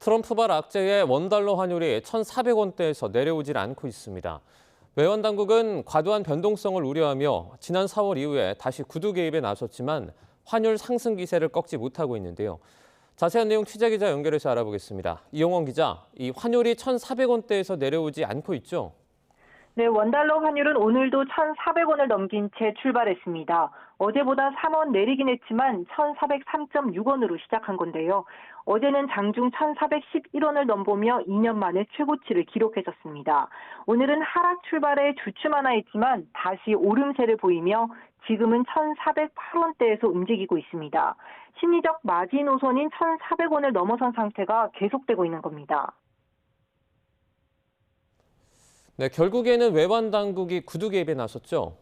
트럼프발 악재의 원달러 환율이 1,400원대에서 내려오질 않고 있습니다. 외환 당국은 과도한 변동성을 우려하며 지난 4월 이후에 다시 구두 개입에 나섰지만 환율 상승 기세를 꺾지 못하고 있는데요. 자세한 내용 취재기자 연결해서 알아보겠습니다. 이용원 기자, 이 환율이 1,400원대에서 내려오지 않고 있죠? 네, 원달러 환율은 오늘도 1,400원을 넘긴 채 출발했습니다. 어제보다 3원 내리긴 했지만 1,403.6원으로 시작한 건데요. 어제는 장중 1,411원을 넘보며 2년 만에 최고치를 기록했었습니다. 오늘은 하락 출발에 주춤하나 했지만 다시 오름세를 보이며 지금은 1,408원대에서 움직이고 있습니다. 심리적 마지노선인 1,400원을 넘어선 상태가 계속되고 있는 겁니다. 네, 결국에는 외환 당국이 구두 개입에 나섰죠?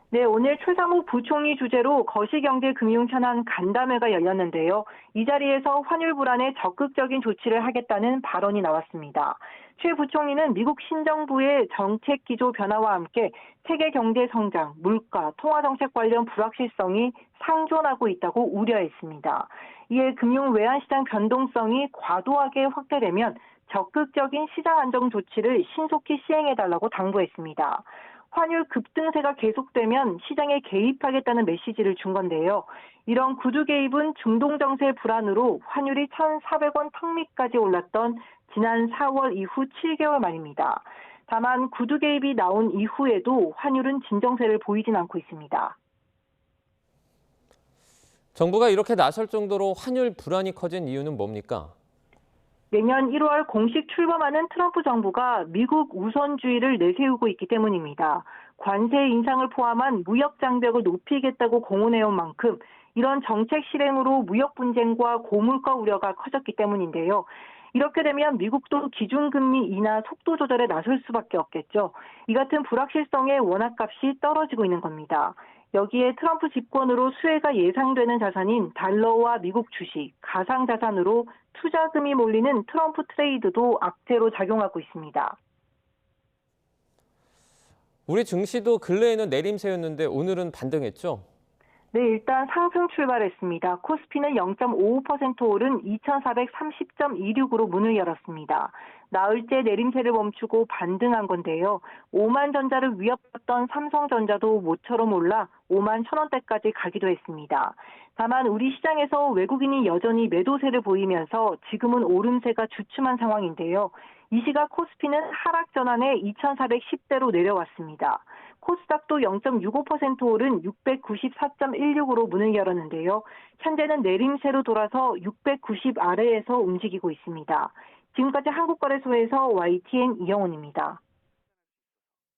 네, 오늘 최상욱 부총리 주재로 거시경제금융현안 간담회가 열렸는데요. 이 자리에서 환율 불안에 적극적인 조치를 하겠다는 발언이 나왔습니다. 최 부총리는 미국 신정부의 정책 기조 변화와 함께 세계 경제 성장, 물가, 통화 정책 관련 불확실성이 상존하고 있다고 우려했습니다. 이에 금융 외환시장 변동성이 과도하게 확대되면 적극적인 시장 안정 조치를 신속히 시행해달라고 당부했습니다. 환율 급등세가 계속되면 시장에 개입하겠다는 메시지를 준 건데요. 이런 구두 개입은 중동 정세 불안으로 환율이 1,400원 턱밑까지 올랐던 지난 4월 이후 7개월 만입니다. 다만 구두 개입이 나온 이후에도 환율은 진정세를 보이진 않고 있습니다. 정부가 이렇게 나설 정도로 환율 불안이 커진 이유는 뭡니까? 내년 1월 공식 출범하는 트럼프 정부가 미국 우선주의를 내세우고 있기 때문입니다. 관세 인상을 포함한 무역 장벽을 높이겠다고 공언해온 만큼 이런 정책 실행으로 무역 분쟁과 고물가 우려가 커졌기 때문인데요. 이렇게 되면 미국도 기준금리 인하 속도 조절에 나설 수밖에 없겠죠. 이 같은 불확실성의 원화값이 떨어지고 있는 겁니다. 여기에 트럼프 집권으로 수혜가 예상되는 자산인 달러와 미국 주식, 가상자산으로 투자금이 몰리는 트럼프 트레이드도 악재로 작용하고 있습니다. 우리 증시도 근래에는 내림세였는데 오늘은 반등했죠? 네, 일단 상승 출발했습니다. 코스피는 0.55% 오른 2,430.26으로 문을 열었습니다. 나흘째 내림세를 멈추고 반등한 건데요. 오만전자를 위협했던 삼성전자도 모처럼 올라 5만 1,000원대까지 가기도 했습니다. 다만 우리 시장에서 외국인이 여전히 매도세를 보이면서 지금은 오름세가 주춤한 상황인데요. 이 시각 코스피는 하락 전환에 2,410대로 내려왔습니다. 코스닥도 0.65% 오른 694.16으로 문을 열었는데요. 현재는 내림세로 돌아서 690 아래에서 움직이고 있습니다. 지금까지 한국거래소에서 YTN 이영훈입니다.